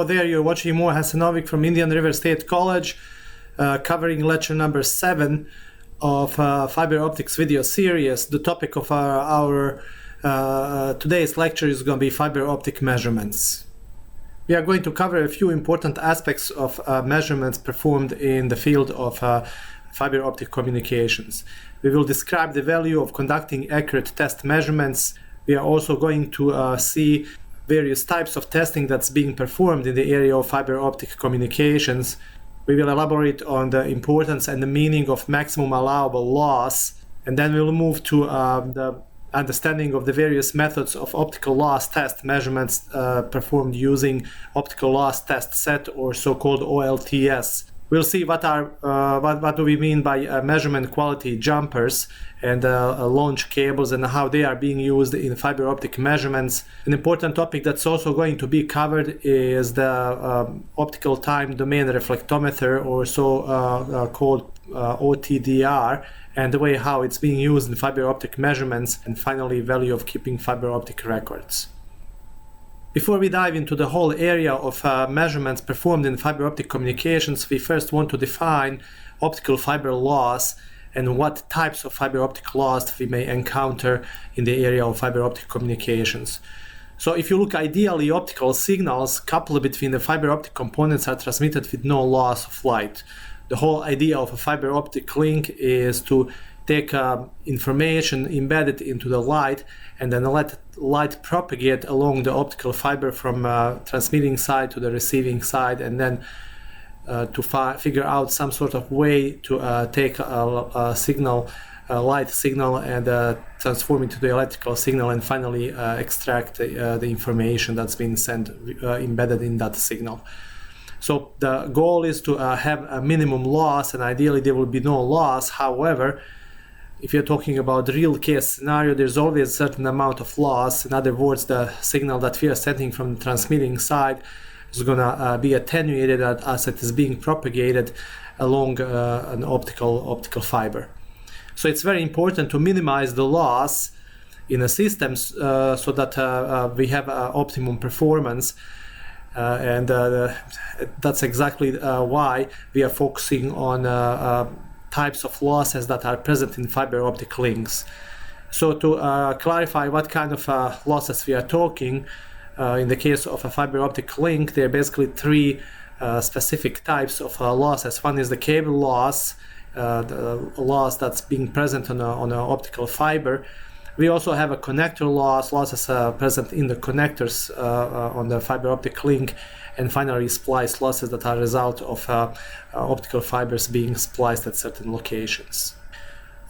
there, you're watching Mo Hasanovic from Indian River State College, covering lecture number 7 of fiber optics video series. The topic of our today's lecture is going to be fiber optic measurements. We are going to cover a few important aspects of measurements performed in the field of fiber optic communications. We will describe the value of conducting accurate test measurements. We are also going to see various types of testing that's being performed in the area of fiber optic communications. We will elaborate on the importance and the meaning of maximum allowable loss, and then we'll move to the understanding of the various methods of optical loss test measurements performed using optical loss test set, or so-called OLTS. We'll see what do we mean by measurement quality jumpers and launch cables and how they are being used in fiber optic measurements. An important topic that's also going to be covered is the optical time domain reflectometer, or called OTDR, and the way how it's being used in fiber optic measurements, and finally value of keeping fiber optic records. Before we dive into the whole area of measurements performed in fiber optic communications, we first want to define optical fiber loss and what types of fiber optic loss we may encounter in the area of fiber optic communications. So if you look ideally, optical signals coupled between the fiber optic components are transmitted with no loss of light. The whole idea of a fiber optic link is to take information embedded into the light and then let light propagate along the optical fiber from transmitting side to the receiving side, and then to figure out some sort of way to take a signal, a light signal, and transform it to the electrical signal, and finally extract the information that's been sent embedded in that signal. So the goal is to have a minimum loss, and ideally there will be no loss. However, if you're talking about the real case scenario, there's always a certain amount of loss. In other words, the signal that we are sending from the transmitting side is going to be attenuated as it is being propagated along an optical fiber. So it's very important to minimize the loss in a system so that we have optimum performance. And that's exactly why we are focusing on types of losses that are present in fiber optic links. So to clarify what kind of losses we are talking, in the case of a fiber optic link, there are basically 3 specific types of losses. One is the cable loss, the loss that's being present on an optical fiber. We also have a connector loss, losses present in the connectors on the fiber optic link, and finally splice losses that are a result of optical fibers being spliced at certain locations.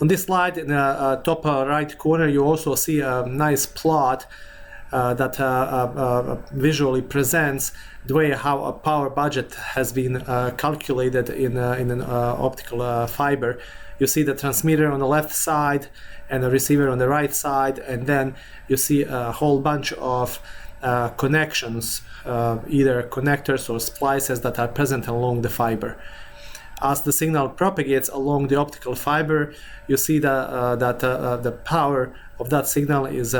On this slide, in the top right corner, you also see a nice plot that visually presents the way how a power budget has been calculated in an optical fiber. You see the transmitter on the left side and the receiver on the right side, and then you see a whole bunch of connections, either connectors or splices that are present along the fiber. As the signal propagates along the optical fiber, you see that the power of that signal is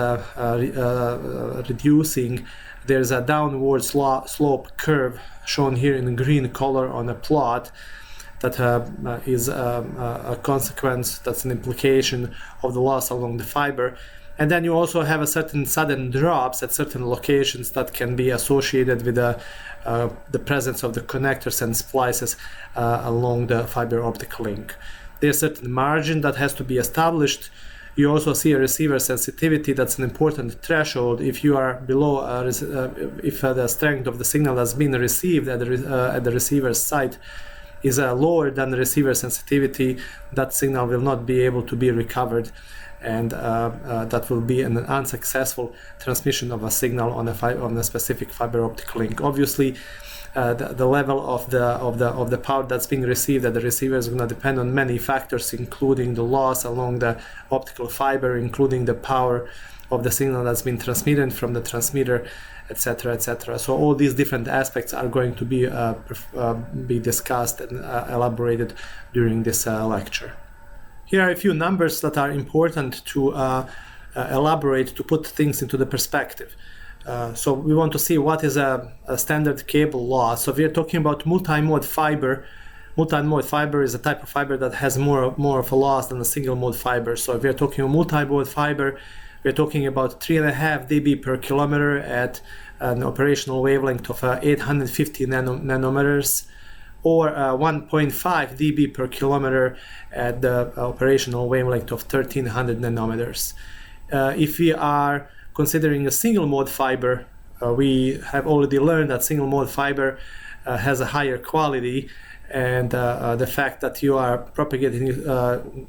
reducing. There's a downward slope curve shown here in green color on a plot that is a consequence, that's an implication of the loss along the fiber. And then you also have a certain sudden drops at certain locations that can be associated with the presence of the connectors and splices along the fiber optic link. There's a certain margin that has to be established. You also see a receiver sensitivity. That's an important threshold. If you are below, if the strength of the signal that's been received at the receiver's site is lower than the receiver sensitivity, that signal will not be able to be recovered, and that will be an unsuccessful transmission of a signal on a specific fiber optic link. Obviously, the level of the power that's being received at the receiver is going to depend on many factors, including the loss along the optical fiber, including the power of the signal that's been transmitted from the transmitter, etc., etc. So all these different aspects are going to be discussed and elaborated during this lecture. Here are a few numbers that are important to elaborate, to put things into the perspective. So we want to see what is a standard cable loss. So we are talking about multi-mode fiber. Multi-mode fiber is a type of fiber that has more of a loss than a single mode fiber. So if we are talking about multi-mode fiber, we're talking about 3.5 dB per kilometer at an operational wavelength of 850 nanometers, or 1.5 dB per kilometer at the operational wavelength of 1300 nanometers. If we are considering a single mode fiber, we have already learned that single mode fiber has a higher quality, and the fact that you are propagating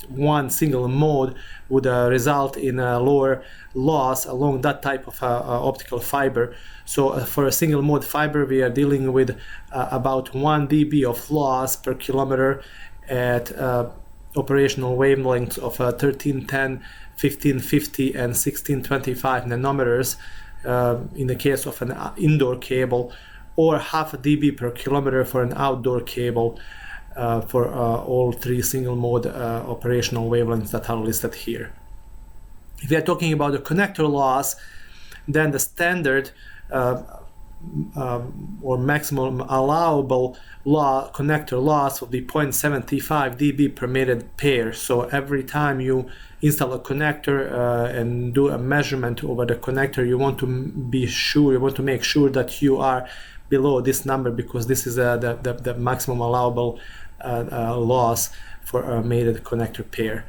one single mode would result in a lower loss along that type of optical fiber. So for a single mode fiber, we are dealing with about 1 dB of loss per kilometer at operational wavelengths of 1310, 1550, and 1625 nanometers in the case of an indoor cable, or half a dB per kilometer for an outdoor cable for all three single mode operational wavelengths that are listed here. If we are talking about the connector loss, then the standard or maximum allowable connector loss will be 0.75 dB per mated pair. So every time you install a connector and do a measurement over the connector, you want to make sure that you are below this number, because this is the maximum allowable loss for a mated connector pair.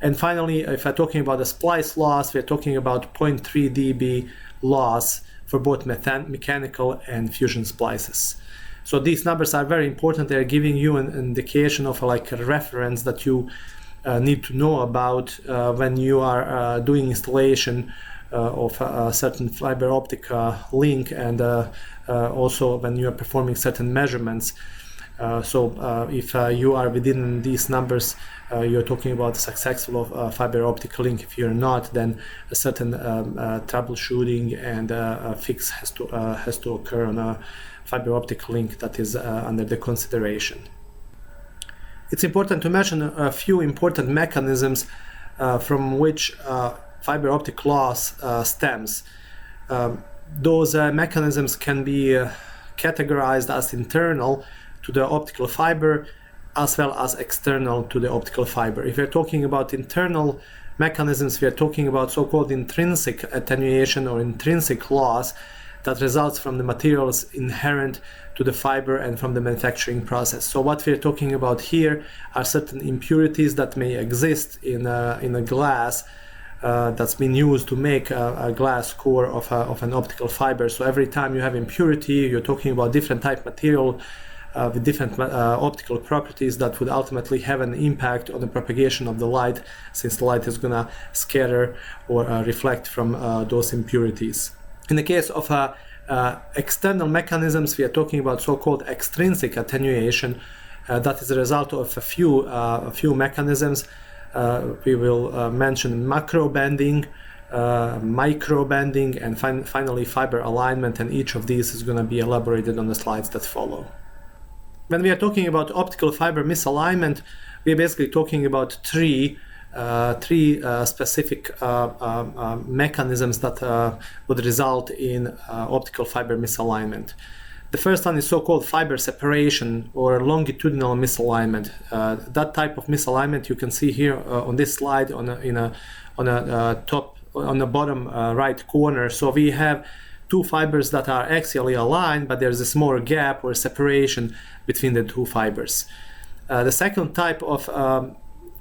And finally, if we're talking about the splice loss, we're talking about 0.3 dB loss for both mechanical and fusion splices. So these numbers are very important. They're giving you an indication of like a reference that you need to know about when you are doing installation of a certain fiber optic link, and also when you are performing certain measurements. So if you are within these numbers, you're talking about a successful fiber optic link. If you're not, then a certain troubleshooting and a fix has to occur on a fiber optic link that is under the consideration. It's important to mention a few important mechanisms from which fiber optic loss stems. Those mechanisms can be categorized as internal to the optical fiber, as well as external to the optical fiber. If we're talking about internal mechanisms, we are talking about so-called intrinsic attenuation or intrinsic loss that results from the materials inherent to the fiber and from the manufacturing process. So what we're talking about here are certain impurities that may exist in a glass that's been used to make a glass core of an optical fiber. So every time you have impurity, you're talking about different type material with different optical properties that would ultimately have an impact on the propagation of the light, since the light is going to scatter or reflect from those impurities. In the case of external mechanisms, we are talking about so-called extrinsic attenuation. That is a result of a few mechanisms. We will mention macro bending, micro bending, and finally fiber alignment, and each of these is going to be elaborated on the slides that follow. When we are talking about optical fiber misalignment, we are basically talking about three specific mechanisms that would result in optical fiber misalignment. The first one is so-called fiber separation or longitudinal misalignment. That type of misalignment you can see here on this slide on the bottom right corner. So we have two fibers that are axially aligned, but there's a small gap or separation between the two fibers. The second type of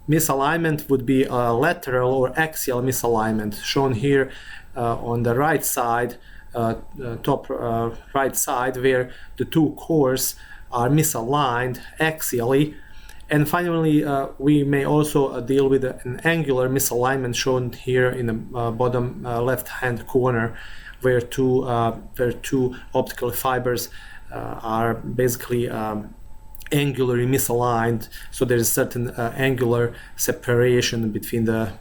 misalignment would be lateral or axial misalignment, shown here on the right side, top right side, where the two cores are misaligned axially. And finally, we may also deal with an angular misalignment, shown here in the bottom left-hand corner, where two optical fibers are basically angularly misaligned, so there is certain angular separation between the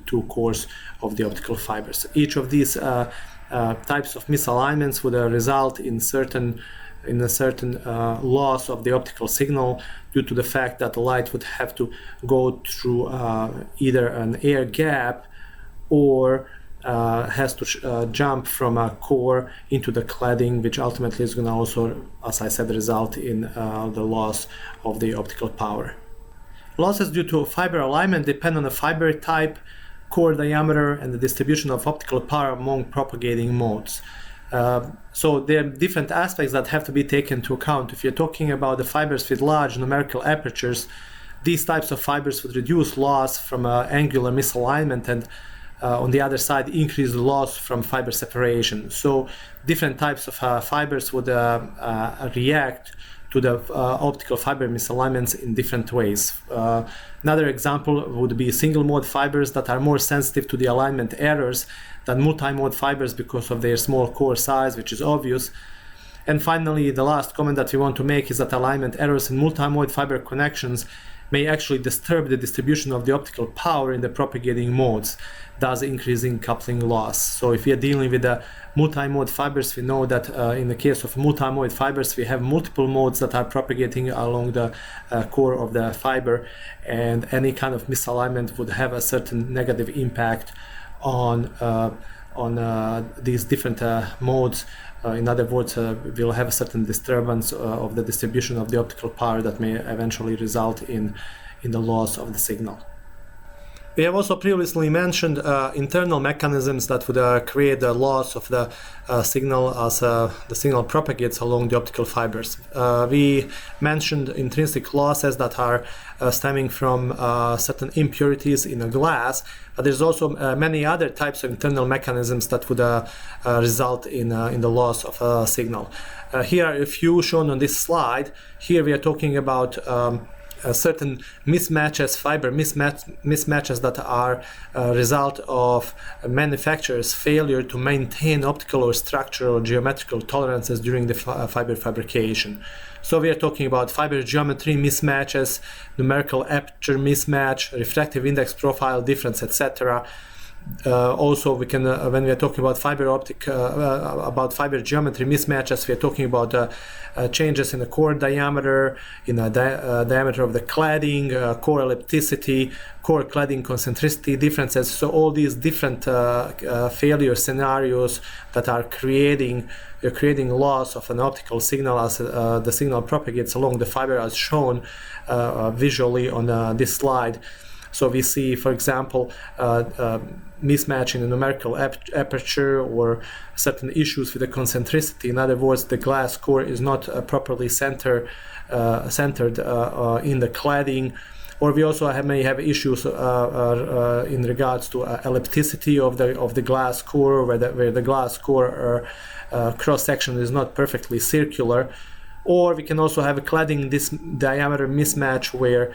two cores of the optical fibers. Each of these types of misalignments would result in a certain loss of the optical signal, due to the fact that the light would have to go through either an air gap or has to jump from a core into the cladding, which ultimately is going to also, as I said, result in the loss of the optical power. Losses due to fiber alignment depend on the fiber type, core diameter, and the distribution of optical power among propagating modes. So there are different aspects that have to be taken into account. If you're talking about the fibers with large numerical apertures, these types of fibers would reduce loss from angular misalignment and on the other side increase the loss from fiber separation. So different types of fibers would react to the optical fiber misalignments in different ways. Another example would be single mode fibers that are more sensitive to the alignment errors than multi-mode fibers because of their small core size, which is obvious. And finally, the last comment that we want to make is that alignment errors in multi-mode fiber connections may actually disturb the distribution of the optical power in the propagating modes, thus increasing coupling loss. So if we are dealing with the multi-mode fibers, we know that in the case of multi-mode fibers, we have multiple modes that are propagating along the core of the fiber, and any kind of misalignment would have a certain negative impact on these different modes. In other words, we'll have a certain disturbance of the distribution of the optical power that may eventually result in the loss of the signal. We have also previously mentioned internal mechanisms that would create the loss of the signal as the signal propagates along the optical fibers. We mentioned intrinsic losses that are stemming from certain impurities in a glass, but there's also many other types of internal mechanisms that would result in the loss of a signal. Here are a few shown on this slide. Here we are talking about certain mismatches, fiber mismatches that are a result of manufacturer's failure to maintain optical or structural or geometrical tolerances during the fiber fabrication. So we are talking about fiber geometry mismatches, numerical aperture mismatch, refractive index profile difference, etc. Also, we can when we are talking about about fiber geometry mismatches, we are talking about changes in the core diameter, in the diameter of the cladding, core ellipticity, core cladding concentricity differences. So all these different failure scenarios that are creating loss of an optical signal as the signal propagates along the fiber, as shown visually on this slide. So we see, for example, mismatch in the numerical aperture or certain issues with the concentricity. In other words, the glass core is not properly centered in the cladding. Or we also may have issues in regards to ellipticity of the glass core, where the glass core cross section is not perfectly circular. Or we can also have a cladding diameter mismatch where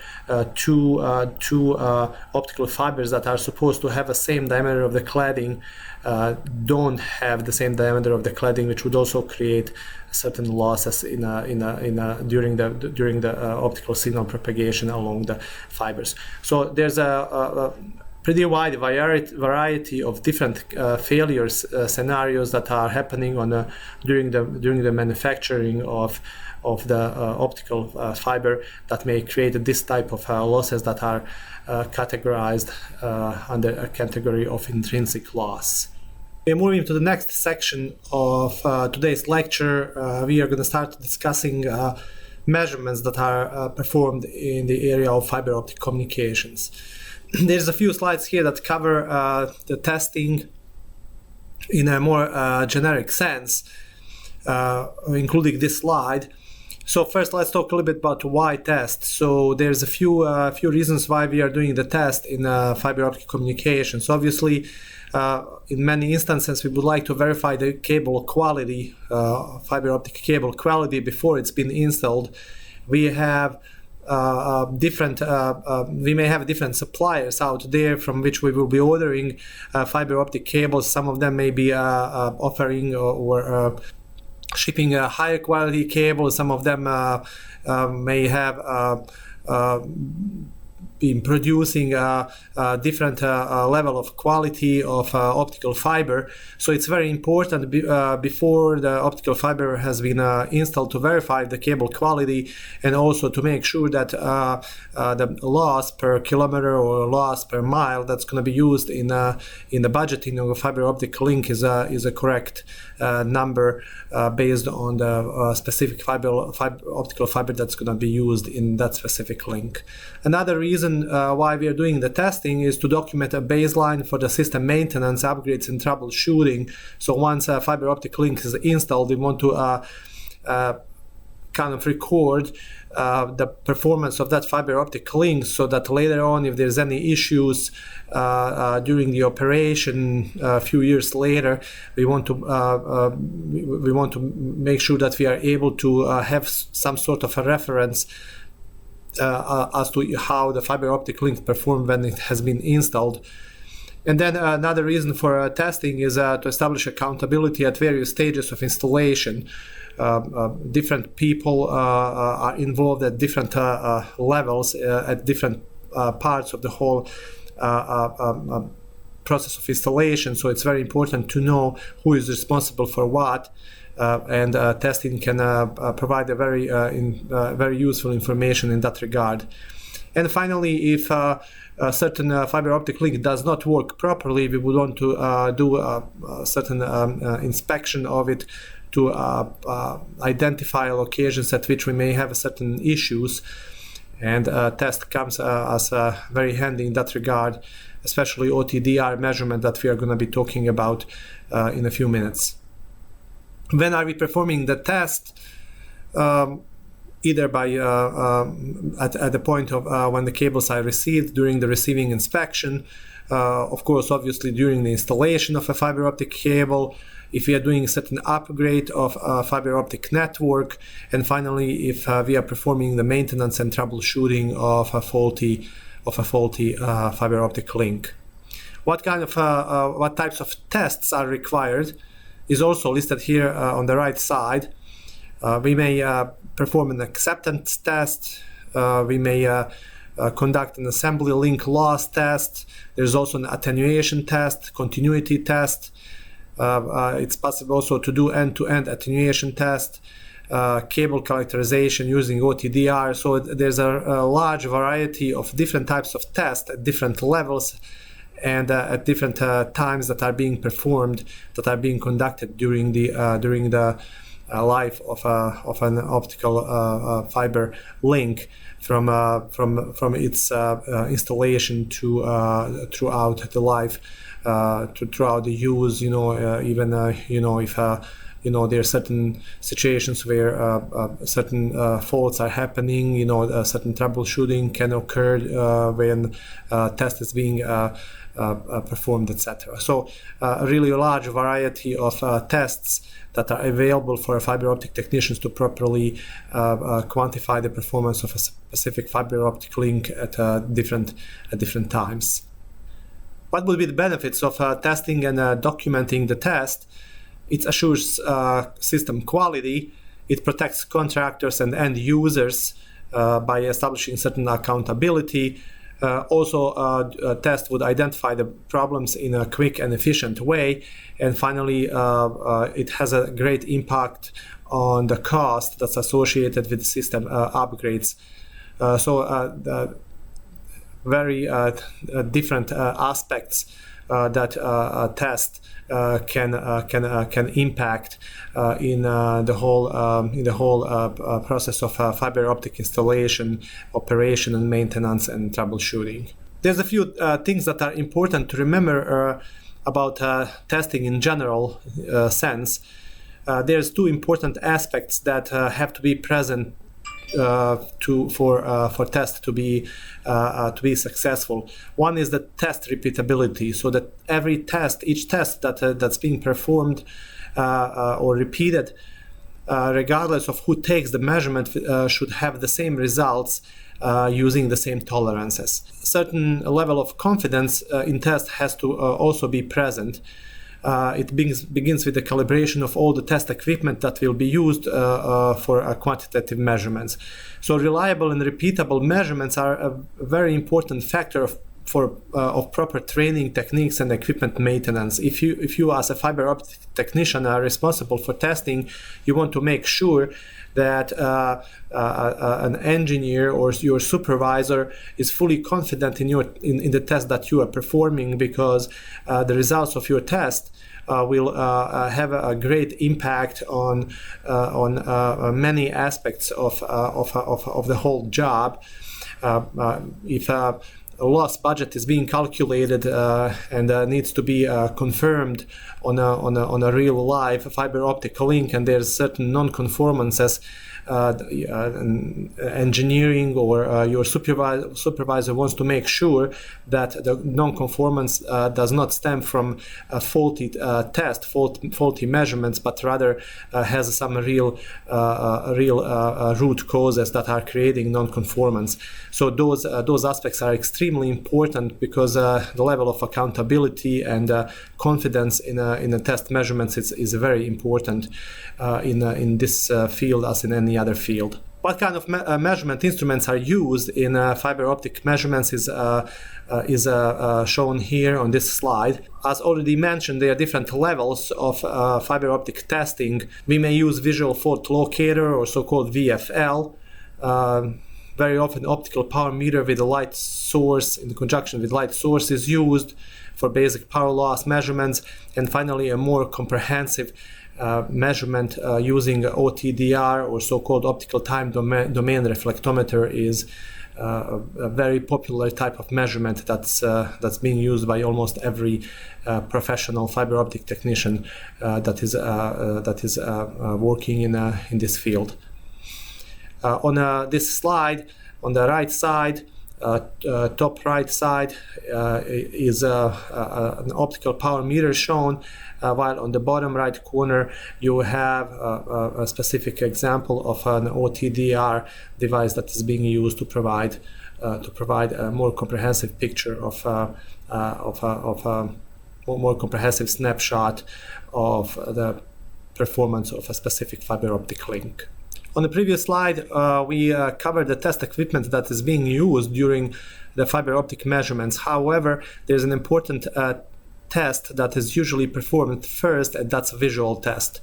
two optical fibers that are supposed to have the same diameter of the cladding don't have the same diameter of the cladding, which would also create certain losses during the optical signal propagation along the fibers. So there's a pretty wide variety of different failures scenarios that are happening during the manufacturing of the optical fiber that may create this type of losses that are categorized under a category of intrinsic loss. We're moving to the next section of today's lecture. We are going to start discussing measurements that are performed in the area of fiber optic communications. There's a few slides here that cover the testing in a more generic sense, including this slide. So first, let's talk a little bit about why test. So there's a few reasons why we are doing the test in fiber optic communications. Obviously, in many instances, we would like to verify the cable quality, fiber optic cable quality before it's been installed. We have we may have different suppliers out there from which we will be ordering fiber optic cables. Some of them may be offering or shipping a higher quality cable. Some of them may have in producing a different level of quality of optical fiber. So it's very important before the optical fiber has been installed to verify the cable quality, and also to make sure that the loss per kilometer or loss per mile that's going to be used in the budgeting of a fiber optic link is a correct number based on the specific optical fiber that's going to be used in that specific link. Another reason why we are doing the testing is to document a baseline for the system maintenance, upgrades, and troubleshooting. So once a fiber optic link is installed, we want to kind of record the performance of that fiber optic link, so that later on, if there's any issues during the operation a few years later, we want to make sure that we are able to have some sort of a reference as to how the fiber optic link performed when it has been installed. And then another reason for testing is to establish accountability at various stages of installation. Different people are involved at different levels, at different parts of the whole process of installation. So it's very important to know who is responsible for what. And testing can provide a very useful information in that regard. And finally, if a certain fiber optic link does not work properly, we would want to do a certain inspection of it to identify locations at which we may have certain issues. And test comes as very handy in that regard, especially OTDR measurement that we are going to be talking about in a few minutes. When are we performing the test? Either by at the point of when the cables are received, during the receiving inspection, of course, obviously during the installation of a fiber optic cable, if we are doing a certain upgrade of a fiber optic network, and finally if we are performing the maintenance and troubleshooting of a faulty fiber optic link. What types of tests are required is also listed here on the right side. We may perform an acceptance test. We may conduct an assembly link loss test. There's also an attenuation test, continuity test. It's possible also to do end-to-end attenuation test, cable characterization using OTDR. So there's a large variety of different types of tests at different levels and at different times that are being performed, that are being conducted during the life of an optical fiber link, from its installation to throughout the life, throughout the use. Even if there are certain situations where certain faults are happening. Certain troubleshooting can occur when test is being performed, etc. So a really large variety of tests that are available for fiber optic technicians to properly quantify the performance of a specific fiber optic link at different times. What would be the benefits of testing and documenting the test? It assures system quality. It protects contractors and end users by establishing certain accountability. Also, a test would identify the problems in a quick and efficient way. And finally, it has a great impact on the cost that's associated with system upgrades. So very different aspects that a test can impact in the whole process of fiber optic installation, operation, and maintenance and troubleshooting. There's a few things that are important to remember about testing in general sense. There's two important aspects that have to be present for test to be successful. One is the test repeatability, so that each test that's being performed or repeated, regardless of who takes the measurement, should have the same results using the same tolerances. Certain level of confidence in test has to also be present. it begins with the calibration of all the test equipment that will be used for quantitative measurements. So reliable and repeatable measurements are a very important factor of proper training techniques and equipment maintenance. If you as a fiber optic technician are responsible for testing, you want to make sure that an engineer or your supervisor is fully confident in the test that you are performing, because the results of your test will have a great impact on many aspects of the whole job. If a loss budget is being calculated and needs to be confirmed on a real live fiber optic link, and there's certain non-conformances, engineering or your supervisor wants to make sure that the non-conformance does not stem from a faulty faulty measurements, but rather has some real root causes that are creating non-conformance. So those aspects are extremely important, because the level of accountability and confidence in the test measurements is very important in this field as in any other field. What kind of measurement instruments are used in fiber optic measurements is shown here on this slide. As already mentioned, there are different levels of fiber optic testing. We may use visual fault locator, or so-called VFL. Very often optical power meter with a light source in conjunction with light source is used for basic power loss measurements. And finally, a more comprehensive measurement using OTDR, or so-called optical time domain reflectometer, is a very popular type of measurement that's being used by almost every professional fiber optic technician that is working in this field. On this slide, on the right side, top right side, is an optical power meter shown, while on the bottom right corner you have a specific example of an OTDR device that is being used to provide a more comprehensive picture of a more comprehensive snapshot of the performance of a specific fiber optic link. On the previous slide, we covered the test equipment that is being used during the fiber optic measurements. However, there's an important test that is usually performed first, and that's a visual test.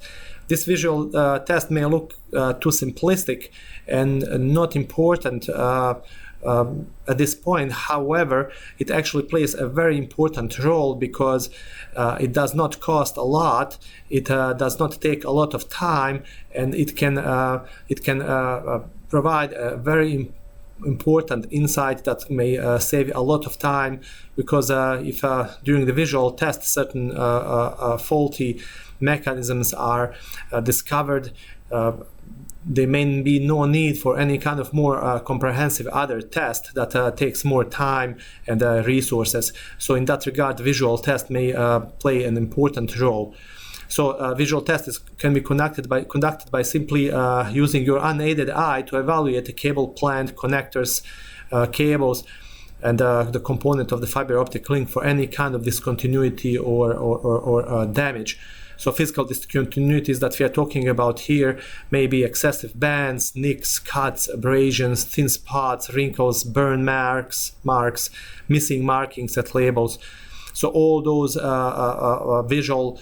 This visual test may look too simplistic and not important at this point. However, it actually plays a very important role, because it does not cost a lot, it does not take a lot of time, and it can provide a very important insight that may save a lot of time, because if during the visual test certain faulty mechanisms are discovered, there may be no need for any kind of more comprehensive other test that takes more time and resources. So in that regard, visual test may play an important role. So visual test can be conducted by simply using your unaided eye to evaluate the cable plant, connectors, cables, and the component of the fiber optic link for any kind of discontinuity or damage. So physical discontinuities that we are talking about here may be excessive bands, nicks, cuts, abrasions, thin spots, wrinkles, burn marks, missing markings at labels. So all those visual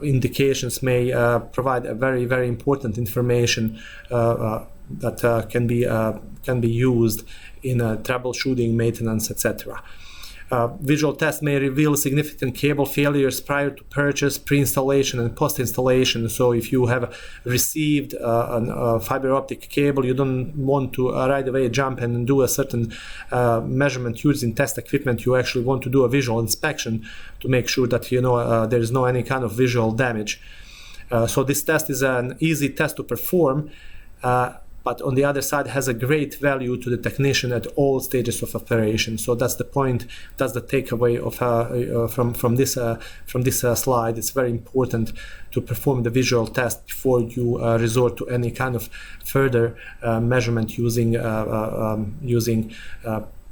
indications may provide a very, very important information that can be used in troubleshooting, maintenance, etc. Visual tests may reveal significant cable failures prior to purchase, pre-installation, and post-installation. So if you have received a fiber optic cable, you don't want to right away jump and do a certain measurement using test equipment. You actually want to do a visual inspection to make sure that there is no any kind of visual damage. So this test is an easy test to perform, but on the other side has a great value to the technician at all stages of operation. So that's the point, that's the takeaway of from this slide. It's very important to perform the visual test before you resort to any kind of further measurement using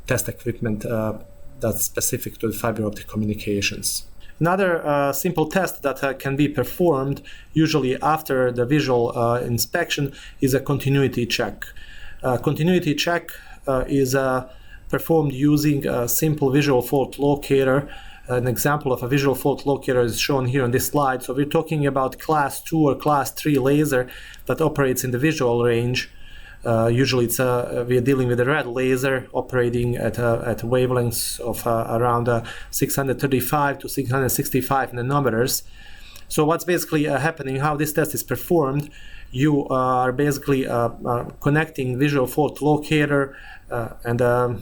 test equipment that's specific to the fiber optic communications. Another simple test that can be performed usually after the visual inspection is a continuity check. Continuity check is performed using a simple visual fault locator. An example of a visual fault locator is shown here on this slide. So we're talking about class 2 or class 3 laser that operates in the visual range. Usually we are dealing with a red laser operating at wavelengths of around 635 to 665 nanometers. So what's basically happening, how this test is performed, you are basically connecting visual fault locator to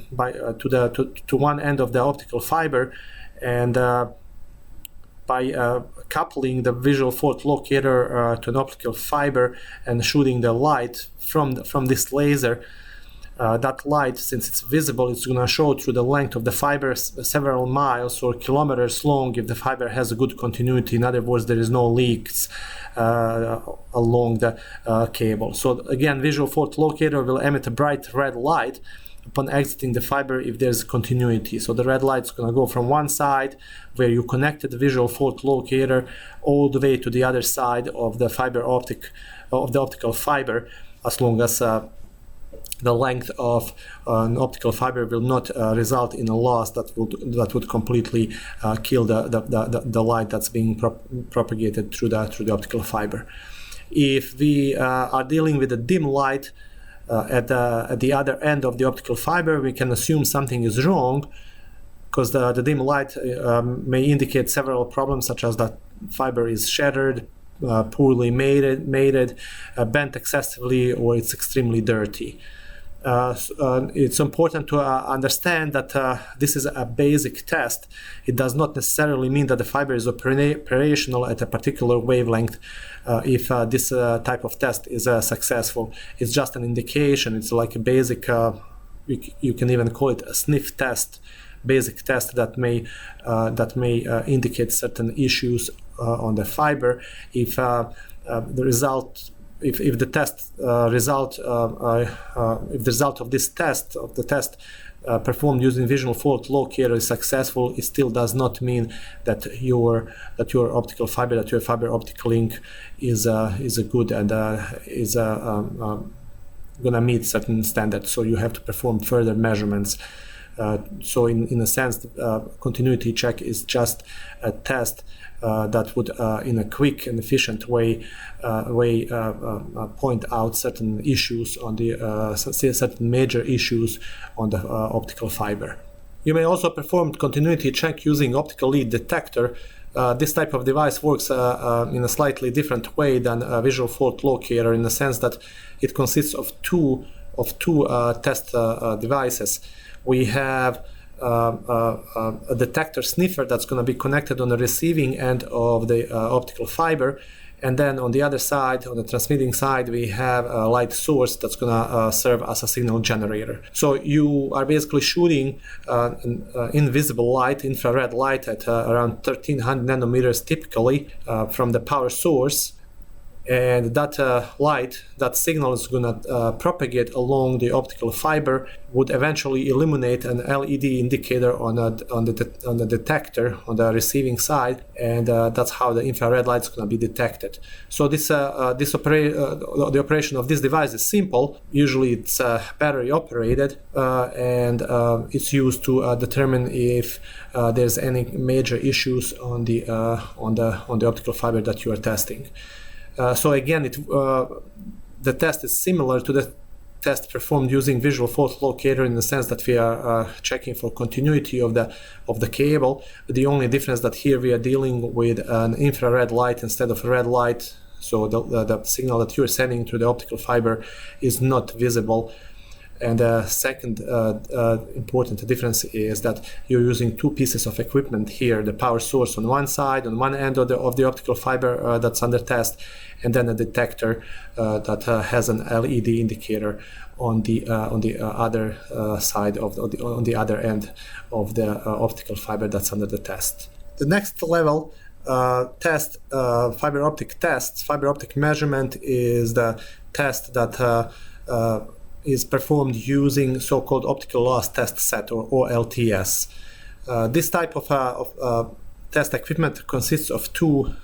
one end of the optical fiber, and by coupling the visual fault locator to an optical fiber and shooting the light from this laser, that light, since it's visible, it's going to show through the length of the fiber several miles or kilometers long if the fiber has a good continuity. In other words, there is no leaks along the cable. So again, visual fault locator will emit a bright red light upon exiting the fiber if there's continuity. So the red light is going to go from one side where you connected the visual fault locator all the way to the other side of the optical fiber, as long as the length of an optical fiber will not result in a loss that would completely kill the light that's being propagated through the optical fiber. If we are dealing with a dim light at the other end of the optical fiber, we can assume something is wrong, because the dim light may indicate several problems, such as that fiber is shattered, poorly mated, bent excessively, or it's extremely dirty. It's important to understand that this is a basic test. It does not necessarily mean that the fiber is operational at a particular wavelength if this type of test is successful. It's just an indication. It's like a basic, you can even call it a sniff test, basic test that may indicate certain issues on the fiber. If the result if the test result if the result of this test performed using visual fault locator is successful, it still does not mean that your optical fiber, that your fiber optic link is a good and is gonna meet certain standards. So you have to perform further measurements. So in a sense, continuity check is just a test that would, in a quick and efficient way, point out certain issues on the certain major issues on the optical fiber. You may also perform continuity check using optical lead detector. This type of device works in a slightly different way than a visual fault locator, in the sense that it consists of two test devices. We have a detector sniffer that's going to be connected on the receiving end of the optical fiber, and then on the other side, on the transmitting side, we have a light source that's going to serve as a signal generator. So you are basically shooting an invisible light, infrared light, at around 1300 nanometers typically from the power source. And that light, that signal is going to propagate along the optical fiber, would eventually illuminate an LED indicator on the detector on the receiving side, and that's how the infrared light is going to be detected. So the operation of this device is simple. Usually it's battery operated, and it's used to determine if there's any major issues on the optical fiber that you are testing. So again, the test is similar to the test performed using visual fault locator, in the sense that we are checking for continuity of the cable. The only difference that here we are dealing with an infrared light instead of a red light. So the signal that you're sending to the optical fiber is not visible. And the second important difference is that you're using two pieces of equipment here: the power source on one side, on one end of the optical fiber that's under test, and then a detector that has an LED indicator on the other side on the other end of the optical fiber that's under the test. The next level test, fiber optic measurement, is the test that is performed using so-called optical loss test set, or OLTS. This type of test equipment consists of two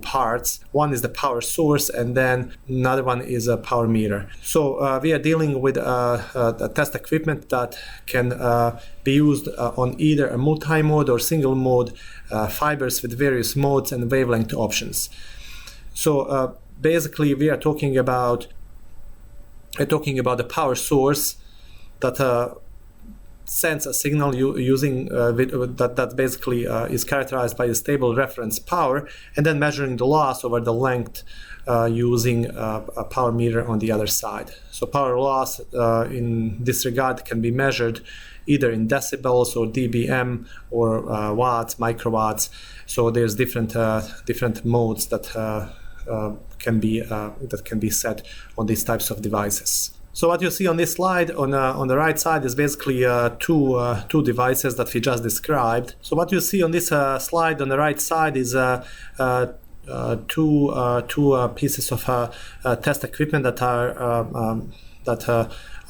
parts. One is the power source, and then another one is a power meter. So we are dealing with a test equipment that can be used on either a multi-mode or single-mode fibers with various modes and wavelength options. So basically, we are talking about the power source that sends a signal using that basically is characterized by a stable reference power, and then measuring the loss over the length using a power meter on the other side. So power loss in this regard can be measured either in decibels or dBm or watts, microwatts. So there's different modes that can be set on these types of devices. So what you see on this slide on the right side is basically two devices that we just described. So what you see on this slide on the right side is two pieces of test equipment that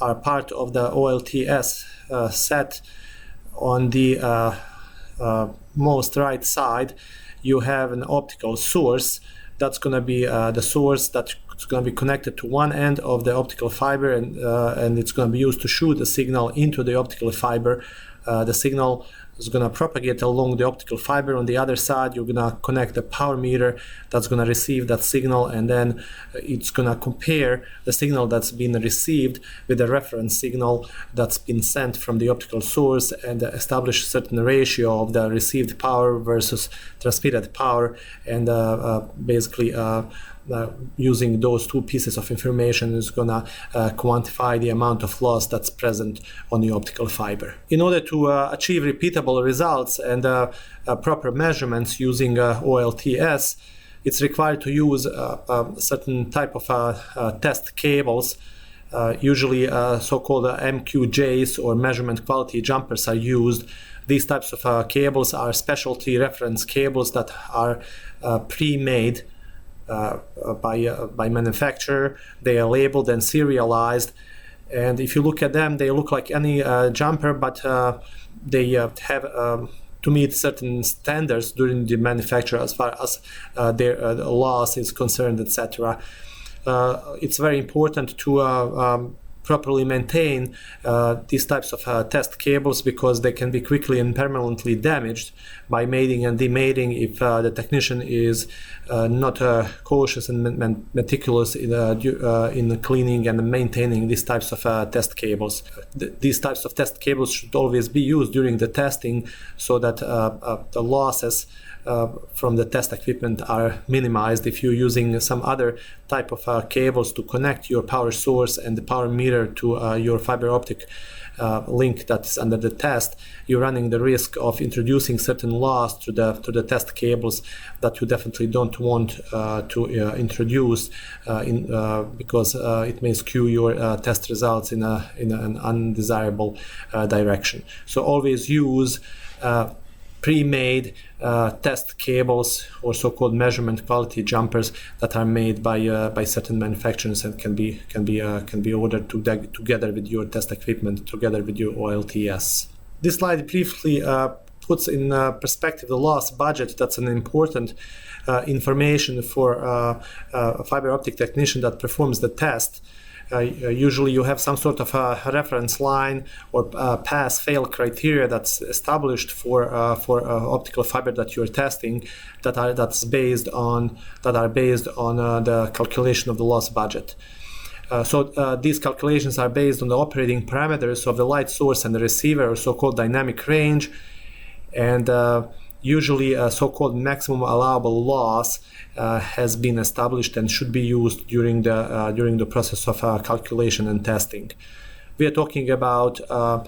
are part of the OLTS set. On the most right side, you have an optical source. That's going to be the source that's going to be connected to one end of the optical fiber, and it's going to be used to shoot a signal into the optical fiber. The signal is going to propagate along the optical fiber. On the other side, you're going to connect the power meter that's going to receive that signal, and then it's going to compare the signal that's been received with the reference signal that's been sent from the optical source and establish a certain ratio of the received power versus transmitted power, and basically using those two pieces of information is going to quantify the amount of loss that's present on the optical fiber. In order to achieve repeatable results and proper measurements using OLTS, it's required to use a certain type of test cables. Usually so-called MQJs or measurement quality jumpers are used. These types of cables are specialty reference cables that are pre-made by manufacturer. They are labeled and serialized, and if you look at them, they look like any jumper, but they have to meet certain standards during the manufacture as far as their loss is concerned, etc. It's very important to properly maintain these types of test cables, because they can be quickly and permanently damaged by mating and demating if the technician is not cautious and meticulous in cleaning and maintaining these types of test cables. These types of test cables should always be used during the testing, so that the losses from the test equipment are minimized. If you're using some other type of cables to connect your power source and the power meter to your fiber optic link that's under the test, you're running the risk of introducing certain loss to the test cables that you definitely don't want to introduce because it may skew your test results in an undesirable direction. So always use pre-made test cables or so-called measurement quality jumpers that are made by certain manufacturers and can be ordered together with your test equipment, together with your OLTS. This slide briefly puts in perspective the loss budget. That's an important information for a fiber optic technician that performs the test. Usually you have some sort of a reference line or pass-fail criteria that's established for optical fiber that you're testing that are based on the calculation of the loss budget. So these calculations are based on the operating parameters of the light source and the receiver, or so-called dynamic range, and usually a so-called maximum allowable loss has been established and should be used during the process of calculation and testing. We are talking about a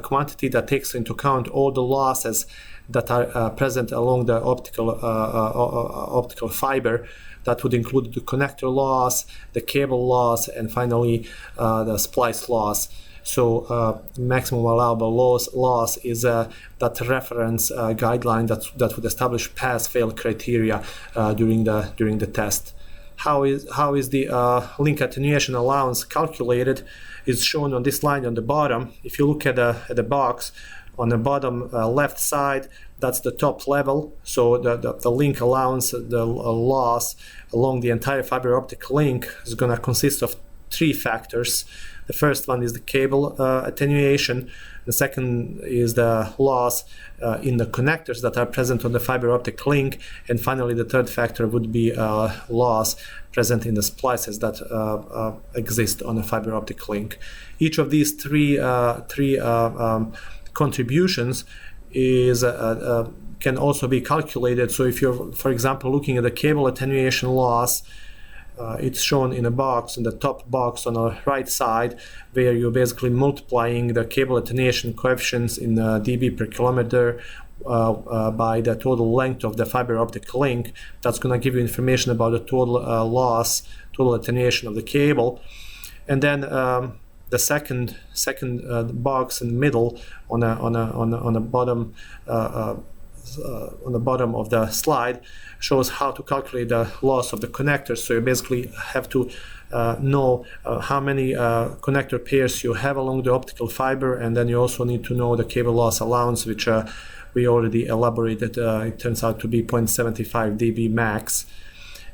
quantity that takes into account all the losses that are present along the optical fiber. That would include the connector loss, the cable loss, and finally the splice loss. So maximum allowable loss is that reference guideline that would establish pass-fail criteria during the test. How is the link attenuation allowance calculated is shown on this line on the bottom. If you look at the box on the bottom left side, that's the top level. So the link allowance, the loss along the entire fiber optic link is going to consist of 3 factors. The first one is the cable attenuation. The second is the loss in the connectors that are present on the fiber optic link. And finally, the third factor would be loss present in the splices that exist on the fiber optic link. Each of these three contributions is can also be calculated. So if you're, for example, looking at the cable attenuation loss, it's shown in a box, in the top box on the right side, where you're basically multiplying the cable attenuation coefficients in dB per kilometer by the total length of the fiber optic link. That's going to give you information about the total loss, total attenuation of the cable. And then the second box in the middle on the bottom on the bottom of the slide shows how to calculate the loss of the connectors. So you basically have to know how many connector pairs you have along the optical fiber, and then you also need to know the cable loss allowance, which we already elaborated. It turns out to be 0.75 dB max.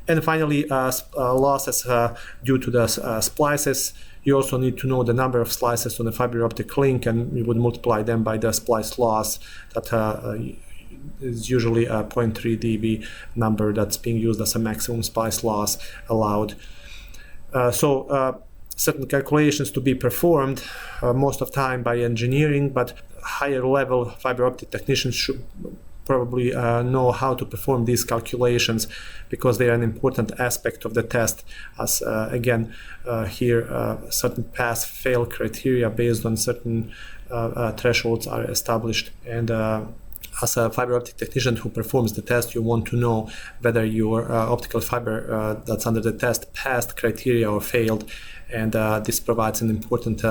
And finally, losses due to the splices. You also need to know the number of slices on the fiber optic link, and you would multiply them by the splice loss that is usually a 0.3 dB number that's being used as a maximum splice loss allowed. So certain calculations to be performed most of the time by engineering, but higher level fiber optic technicians should probably know how to perform these calculations, because they are an important aspect of the test, as again here certain pass-fail criteria based on certain thresholds are established, and as a fiber optic technician who performs the test, you want to know whether your optical fiber that's under the test passed criteria or failed, and this provides an important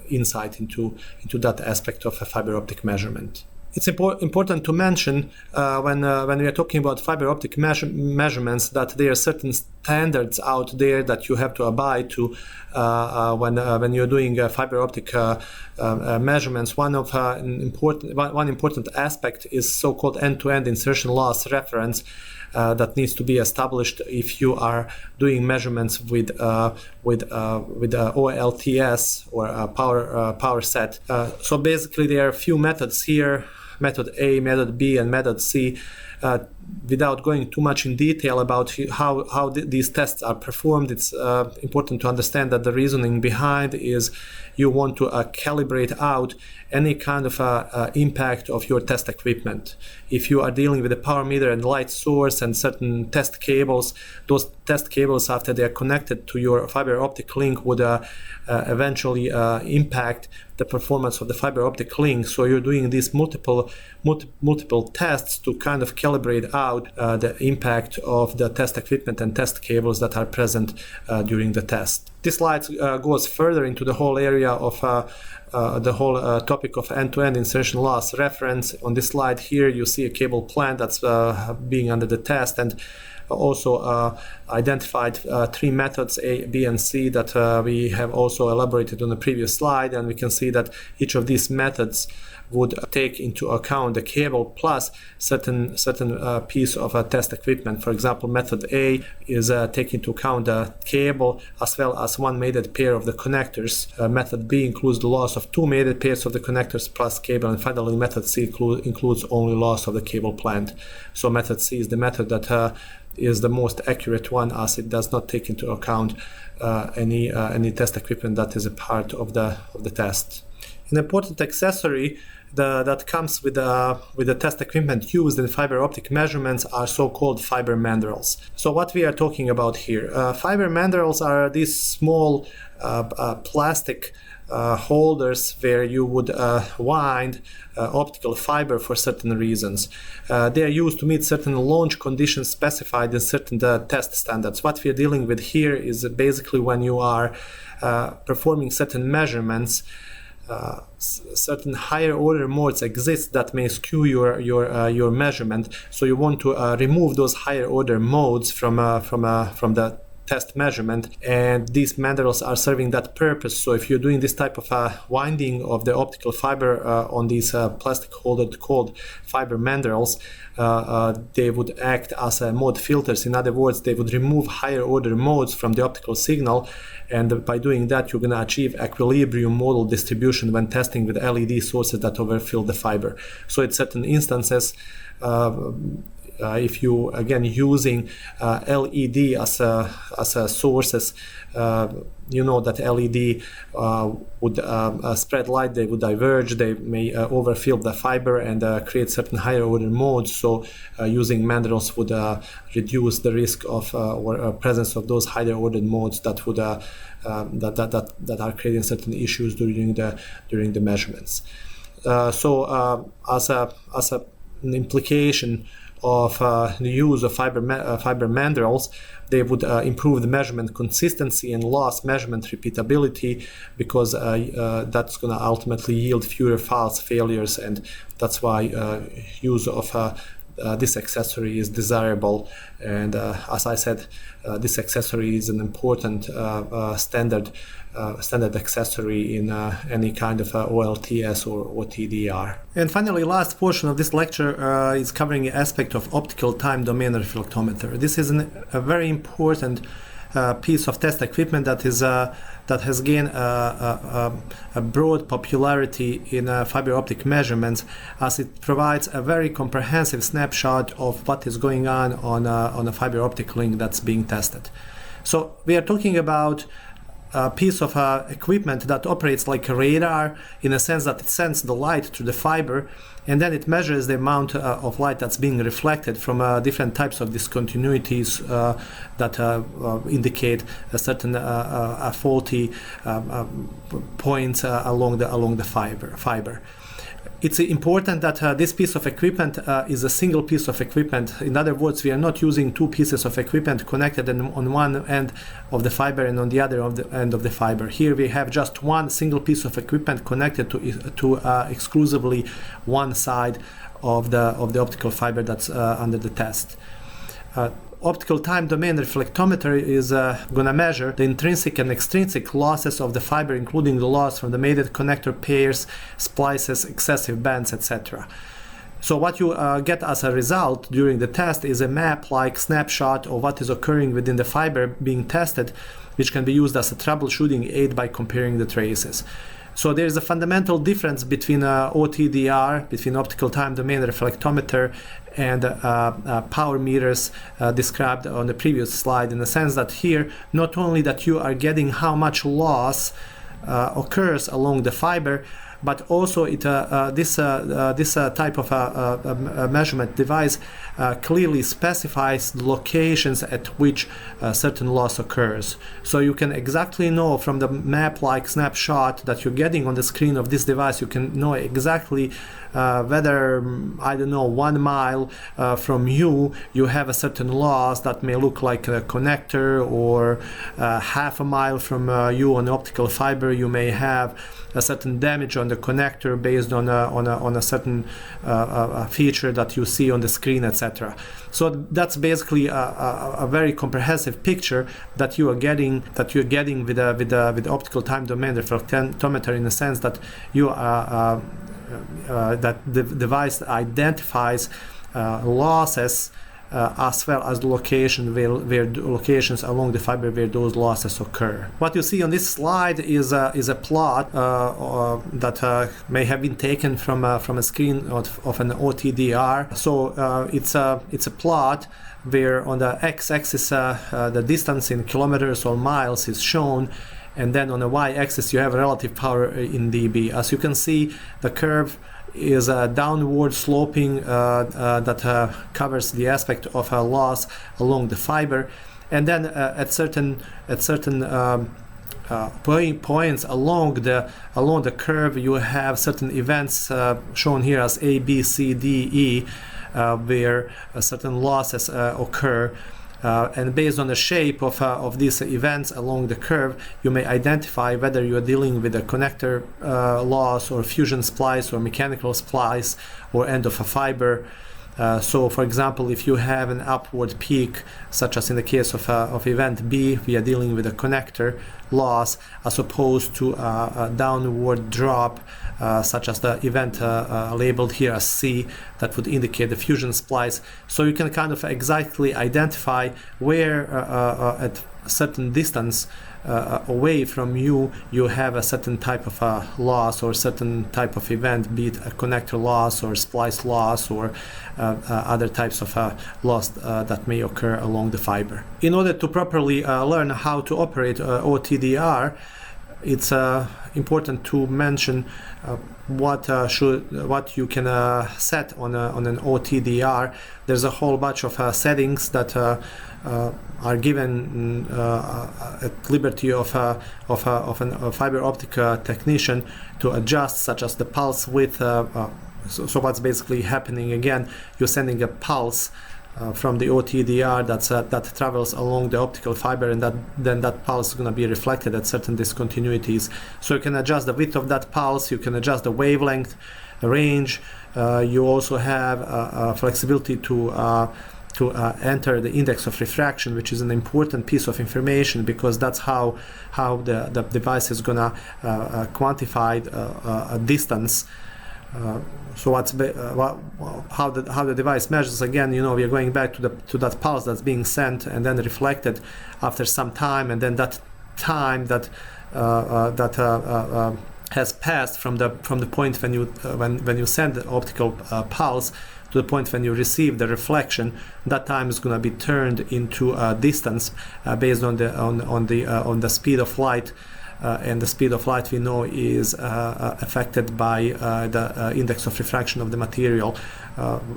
insight into that aspect of a fiber optic measurement. It's important to mention when we are talking about fiber optic measurements that there are certain standards out there that you have to abide to when you're doing fiber optic measurements. One important aspect is so-called end-to-end insertion loss reference that needs to be established if you are doing measurements with OLTS or power set. So basically, there are a few methods here. Method A, method B, and method C. Without going too much in detail about how these tests are performed, it's important to understand that the reasoning behind is you want to calibrate out any kind of impact of your test equipment. If you are dealing with a power meter and light source and certain test cables, those test cables, after they are connected to your fiber optic link, would eventually impact the performance of the fiber optic link. So you're doing these multiple tests to kind of calibrate out the impact of the test equipment and test cables that are present during the test. This slide goes further into the whole area of the whole topic of end-to-end insertion loss reference. On this slide here, you see a cable plant that's being under the test, and also identified 3 methods, A, B, and C, that we have also elaborated on the previous slide, and we can see that each of these methods would take into account the cable plus certain piece of test equipment. For example, method A is taking into account the cable as well as one mated pair of the connectors. Method B includes the loss of 2 mated pairs of the connectors plus cable, and finally method C includes only loss of the cable plant. So method C is the method that is the most accurate one, as it does not take into account any test equipment that is a part of the test. An important accessory that comes with the test equipment used in fiber optic measurements are so-called fiber mandrels. So what we are talking about here, fiber mandrels are these small plastic holders where you would wind optical fiber for certain reasons. They are used to meet certain launch conditions specified in certain test standards. What we are dealing with here is basically when you are performing certain measurements, certain higher order modes exist that may skew your measurement. So you want to remove those higher order modes from the test measurement, and these mandrels are serving that purpose. So if you're doing this type of winding of the optical fiber on these plastic holder called fiber mandrels, they would act as mode filters. In other words, they would remove higher order modes from the optical signal, and by doing that you're going to achieve equilibrium modal distribution when testing with LED sources that overfill the fiber. So in certain instances, if you again using LED as a sources, you know that LED would spread light, they would diverge, they may overfill the fiber and create certain higher order modes. So using mandrels would reduce the risk of or presence of those higher order modes that would that are creating certain issues during the measurements. So as an implication of the use of fiber mandrels, they would improve the measurement consistency and loss measurement repeatability, because that's going to ultimately yield fewer false failures, and that's why use of this accessory is desirable. And as I said, this accessory is an important standard accessory in any kind of OLTS or TDR. And finally, last portion of this lecture is covering the aspect of optical time domain reflectometer. This is a very important piece of test equipment that has gained a broad popularity in fiber optic measurements, as it provides a very comprehensive snapshot of what is going on a fiber optic link that's being tested. So we are talking about a piece of equipment that operates like a radar, in a sense that it sends the light to the fiber, and then it measures the amount of light that's being reflected from different types of discontinuities that indicate a certain faulty points along the fiber. It's important that this piece of equipment is a single piece of equipment. In other words, we are not using two pieces of equipment connected on one end of the fiber and on the other end of the fiber. Here we have just one single piece of equipment connected to exclusively one side of the optical fiber that's under the test. Optical time domain reflectometer is going to measure the intrinsic and extrinsic losses of the fiber, including the loss from the mated connector pairs, splices, excessive bands, etc. So what you get as a result during the test is a map-like snapshot of what is occurring within the fiber being tested, which can be used as a troubleshooting aid by comparing the traces. So there is a fundamental difference between OTDR, between optical time domain reflectometer, and power meters described on the previous slide, in the sense that here not only that you are getting how much loss occurs along the fiber, but also this type of measurement device clearly specifies the locations at which certain loss occurs. So you can exactly know from the map-like snapshot that you're getting on the screen of this device, you can know exactly whether, I don't know, 1 mile from you have a certain loss that may look like a connector, or half a mile from you on optical fiber you may have a certain damage on the connector based on a certain feature that you see on the screen, etc. So that's basically a very comprehensive picture that you are getting with optical time domain reflectometer, in the sense that you that the device identifies losses as well as the location where locations along the fiber where those losses occur. What you see on this slide is a plot that may have been taken from a screen of an OTDR. So it's a plot where on the x-axis the distance in kilometers or miles is shown, and then on the y-axis you have relative power in dB. As you can see, the curve is a downward sloping that covers the aspect of a loss along the fiber, and then at certain points along the curve you have certain events shown here as A, B, C, D, E, where certain losses occur. And based on the shape of these events along the curve, you may identify whether you are dealing with a connector loss, or fusion splice, or mechanical splice, or end of a fiber, So, for example, if you have an upward peak, such as in the case of event B, we are dealing with a connector loss, as opposed to a downward drop, such as the event labeled here as C, that would indicate the fusion splice. So you can kind of exactly identify where at a certain distance away from you have a certain type of loss or certain type of event, be it a connector loss or splice loss or other types of loss that may occur along the fiber. In order to properly learn how to operate OTDR, it's important to mention what you can set on an OTDR. There's a whole bunch of settings that are given at liberty of a fiber optic technician to adjust, such as the pulse width. So what's basically happening again? You're sending a pulse from the OTDR that travels along the optical fiber, and then that pulse is going to be reflected at certain discontinuities. So you can adjust the width of that pulse, you can adjust the wavelength, the range. You also have flexibility to enter the index of refraction, which is an important piece of information, because that's how the device is going to quantify a distance. So how the device measures, again, we are going back to that pulse that's being sent and then reflected after some time, and then that time that has passed from the point when you send the optical pulse to the point when you receive the reflection, that time is going to be turned into a distance based on the speed of light. And the speed of light, we know, is affected by the index of refraction of the material,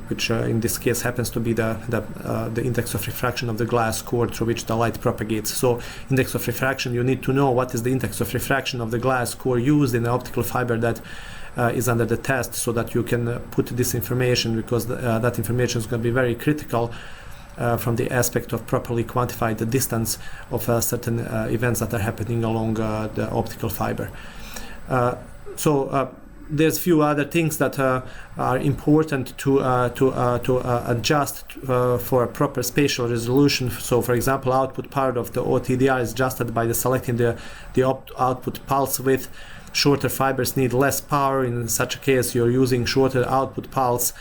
which in this case happens to be the index of refraction of the glass core through which the light propagates. So index of refraction, you need to know what is the index of refraction of the glass core used in the optical fiber that is under the test, so that you can put this information, because that information is going to be very critical from the aspect of properly quantify the distance of certain events that are happening along the optical fiber. So there's few other things that are important to adjust for a proper spatial resolution. So, for example, output part of the OTDR is adjusted by selecting the output pulse width. Shorter fibers need less power. In such a case, you're using shorter output pulse,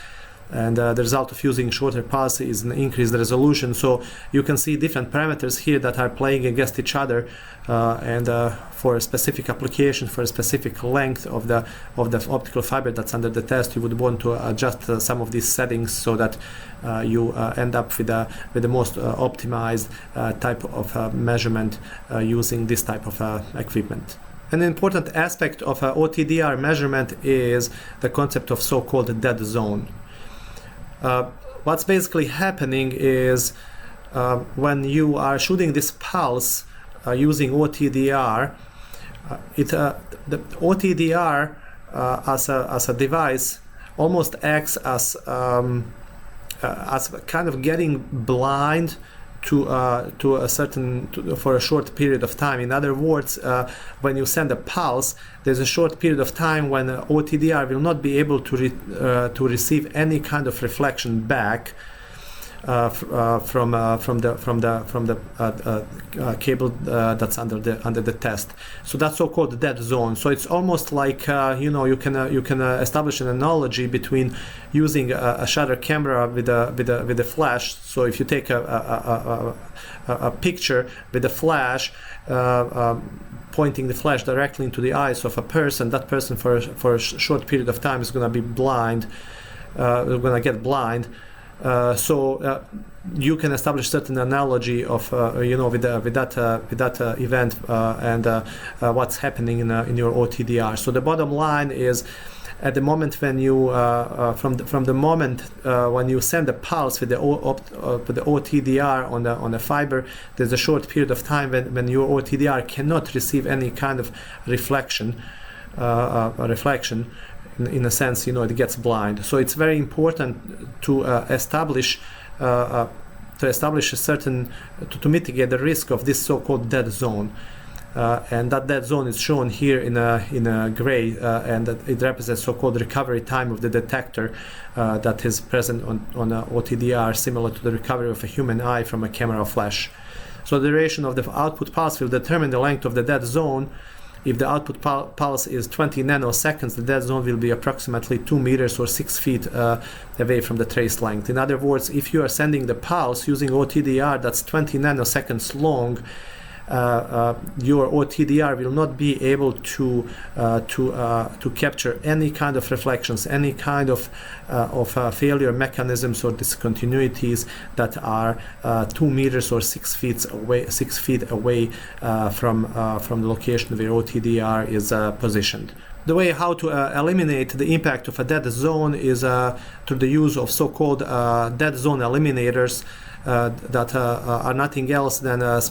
and the result of using shorter pulse is an increased resolution. So you can see different parameters here that are playing against each other, and for a specific application, for a specific length of the optical fiber that's under the test, you would want to adjust some of these settings so that you end up with the most optimized type of measurement using this type of equipment. An important aspect of OTDR measurement is the concept of so-called dead zone. What's basically happening is when you are shooting this pulse using OTDR, the OTDR as a device almost acts as kind of getting blind to a certain for a short period of time. In other words, when you send a pulse, there's a short period of time when OTDR will not be able to receive any kind of reflection back from the cable that's under the test. So that's so-called dead zone. So it's almost like you can establish an analogy between using a shutter camera with a flash. So if you take a picture with a flash, pointing the flash directly into the eyes of a person, that person for a short period of time is going to be blind. Going to get blind. So you can establish certain analogy of with that event and what's happening in your OTDR. So the bottom line is, at the moment when you from the moment when you send a pulse with the OTDR on the fiber, there's a short period of time when your OTDR cannot receive any kind of reflection. In a sense, it gets blind. So it's very important to establish a certain to mitigate the risk of this so-called dead zone. and that dead zone is shown here in a gray, and it represents so-called recovery time of the detector that is present on a OTDR, similar to the recovery of a human eye from a camera flash. So the duration of the output pulse will determine the length of the dead zone. If the output pulse is 20 nanoseconds, the dead zone will be approximately 2 meters or 6 feet away from the trace length. In other words, if you are sending the pulse using OTDR that's 20 nanoseconds long, your OTDR will not be able to capture any kind of reflections, any kind of failure mechanisms or discontinuities that are 2 meters or 6 feet away from the location where OTDR is positioned. The way how to eliminate the impact of a dead zone is through the use of so-called dead zone eliminators. That are nothing else than a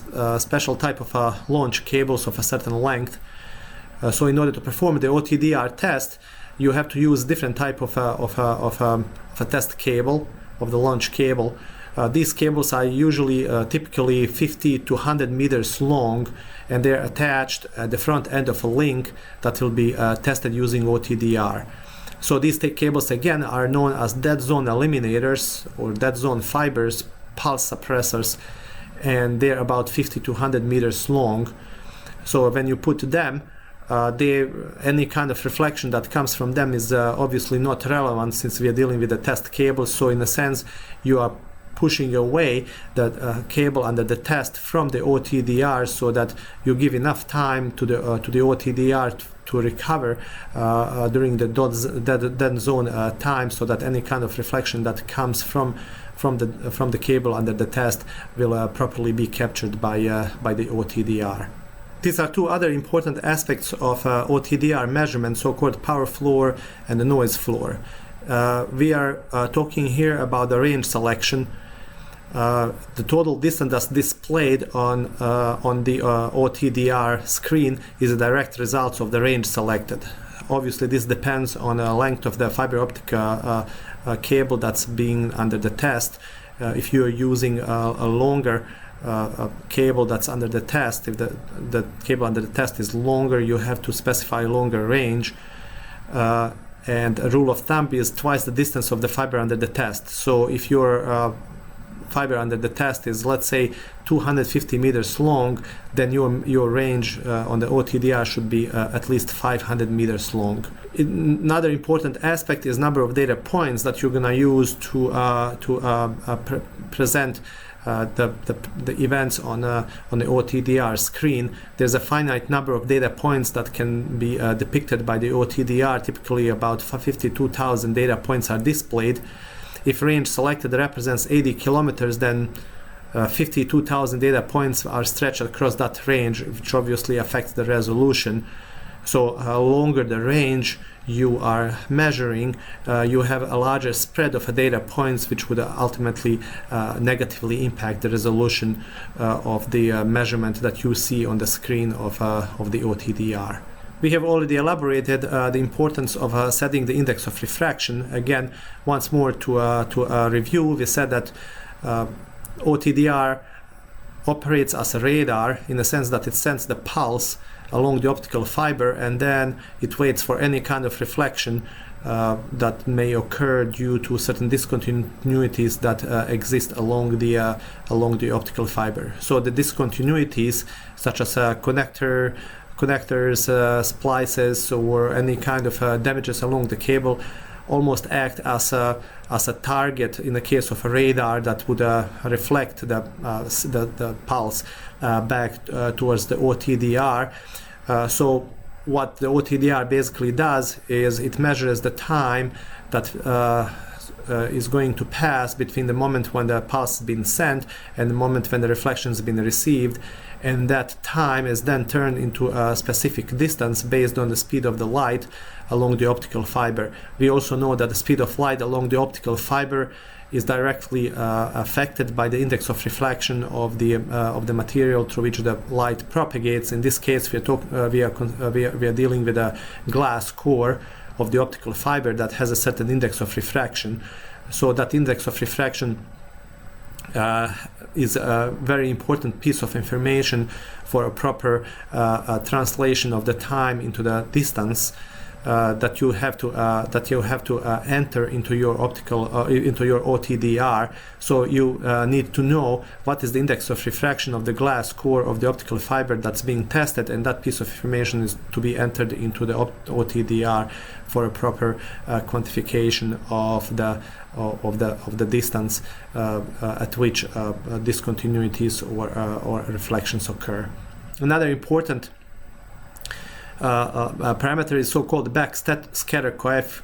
special type of launch cables of a certain length. So in order to perform the OTDR test, you have to use different type of a test cable, of the launch cable. These cables are usually typically 50 to 100 meters long, and they're attached at the front end of a link that will be tested using OTDR. So these cables again are known as dead zone eliminators or dead zone fibers, pulse suppressors, and they're about 50 to 100 meters long. So when you put them, any kind of reflection that comes from them is obviously not relevant, since we are dealing with a test cable. So in a sense, you are pushing away the cable under the test from the OTDR, so that you give enough time to the OTDR to recover during the dead zone time, so that any kind of reflection that comes from the cable under the test will properly be captured by the OTDR. These are two other important aspects of OTDR measurement, so-called power floor and the noise floor. We are talking here about the range selection. The total distance that's displayed on the OTDR screen is a direct result of the range selected. Obviously, this depends on the length of the fiber optic cable that's being under the test. If you're using a longer cable that's under the test, if the cable under the test is longer, you have to specify longer range. And a rule of thumb is twice the distance of the fiber under the test. So if your fiber under the test is, let's say, 250 meters long, then your range on the OTDR should be at least 500 meters long. Another important aspect is number of data points that you're going to use to present the events on the OTDR screen. There's a finite number of data points that can be depicted by the OTDR. Typically about 52,000 data points are displayed. If range selected represents 80 kilometers, then 52,000 data points are stretched across that range, which obviously affects the resolution. So longer the range you are measuring, you have a larger spread of data points, which would ultimately negatively impact the resolution of the measurement that you see on the screen of the OTDR. We have already elaborated the importance of setting the index of refraction. Again, once more to review, we said that OTDR operates as a radar in the sense that it sends the pulse along the optical fiber, and then it waits for any kind of reflection that may occur due to certain discontinuities that exist along the optical fiber. So the discontinuities, such as connectors, splices, or any kind of damages along the cable, almost act as a target in the case of a radar that would reflect the pulse back towards the OTDR. So what the OTDR basically does is it measures the time that is going to pass between the moment when the pulse has been sent and the moment when the reflection has been received, and that time is then turned into a specific distance based on the speed of the light along the optical fiber. We also know that the speed of light along the optical fiber is directly affected by the index of refraction of the material through which the light propagates. In this case, we are dealing with a glass core of the optical fiber that has a certain index of refraction. So that index of refraction is a very important piece of information for a proper translation of the time into the distance that you have to enter into your optical into your OTDR. So you need to know what is the index of refraction of the glass core of the optical fiber that's being tested, and that piece of information is to be entered into the OTDR for a proper quantification of the distance at which discontinuities or reflections occur. Another important parameter is so-called backscatter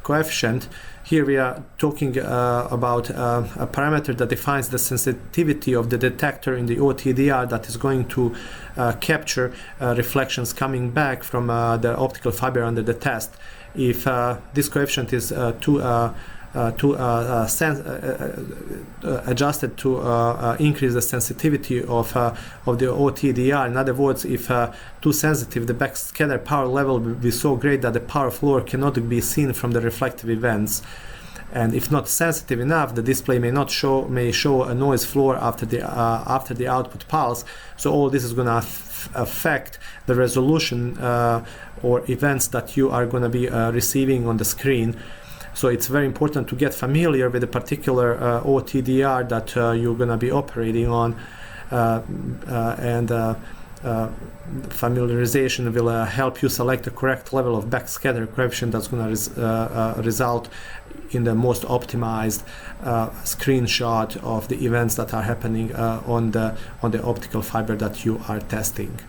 coefficient. Here we are talking about a parameter that defines the sensitivity of the detector in the OTDR that is going to capture reflections coming back from the optical fiber under the test. If this coefficient is adjusted to increase the sensitivity of the OTDR. In other words, if too sensitive, the backscatter power level will be so great that the power floor cannot be seen from the reflective events. And if not sensitive enough, the display may show a noise floor after the output pulse. So all this is going to affect the resolution or events that you are going to be receiving on the screen. So it's very important to get familiar with the particular OTDR that you're going to be operating on, and familiarization will help you select the correct level of backscatter coefficient that's going to result in the most optimized screenshot of the events that are happening on the optical fiber that you are testing.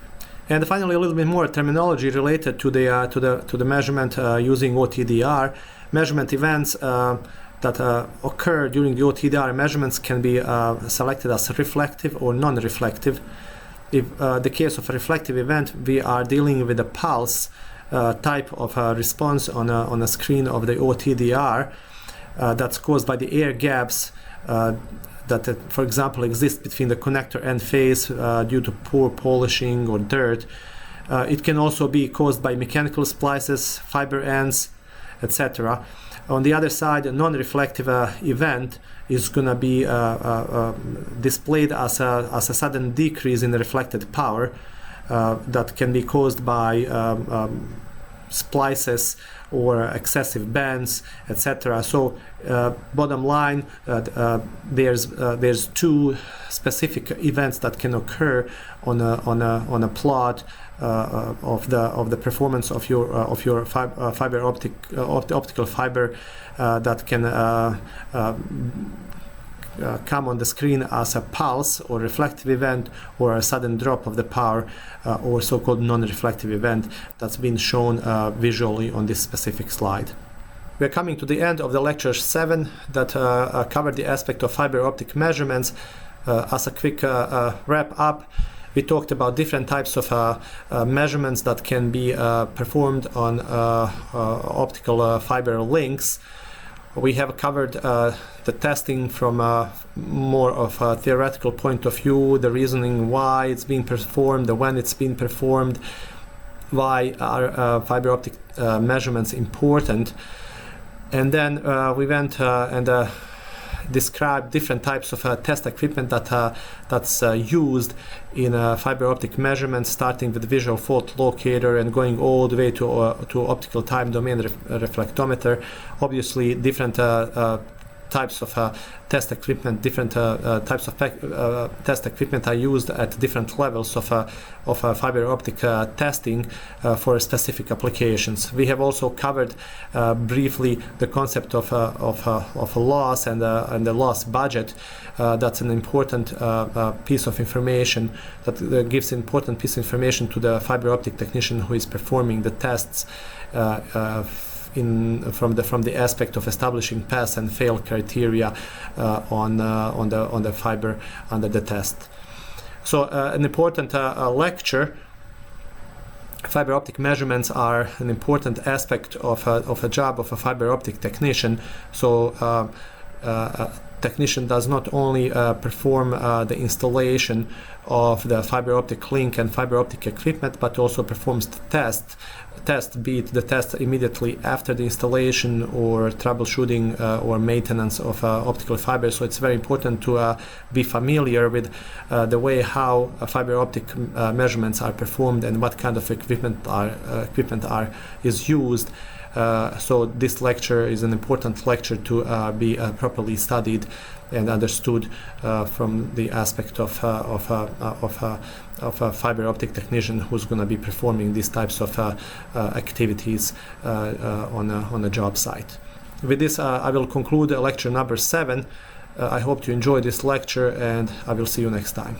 And finally, a little bit more terminology related to the measurement using OTDR. Measurement events that occur during the OTDR measurements can be selected as reflective or non-reflective. In the case of a reflective event, we are dealing with a pulse type of response on a screen of the OTDR that's caused by the air gaps that, for example, exist between the connector end face due to poor polishing or dirt. It can also be caused by mechanical splices, fiber ends, etc. On the other side, a non-reflective event is going to be displayed as a sudden decrease in the reflected power that can be caused by splices or excessive bends, etc. So bottom line, there's two specific events that can occur on a plot of the performance of your fiber optical fiber that can come on the screen as a pulse or reflective event, or a sudden drop of the power, or so-called non-reflective event that's been shown visually on this specific slide. We are coming to the end of the lecture 7 that covered the aspect of fiber optic measurements. As a quick wrap up, we talked about different types of measurements that can be performed on optical fiber links. We have covered the testing from more of a theoretical point of view, the reasoning why it's being performed, when it's being performed, why are fiber optic measurements important. And then we went and described different types of test equipment that's used in fiber optic measurements, starting with visual fault locator and going all the way to optical time domain reflectometer. Obviously, different types of test equipment, different types of test equipment are used at different levels of fiber optic testing for specific applications. We have also covered briefly the concept of a loss and the loss budget. That's an important piece of information that gives important piece of information to the fiber optic technician who is performing the tests from the aspect of establishing pass and fail criteria on the fiber under the test. So an important lecture. Fiber optic measurements are an important aspect of a job of a fiber optic technician. So technician does not only perform the installation of the fiber optic link and fiber optic equipment, but also performs the test, be it the test immediately after the installation or troubleshooting or maintenance of optical fiber. So it's very important to be familiar with the way how fiber optic measurements are performed and what kind of equipment is used. So this lecture is an important lecture to be properly studied and understood from the aspect of a fiber optic technician who's going to be performing these types of activities on a job site. With this, I will conclude lecture number 7. I hope you enjoyed this lecture, and I will see you next time.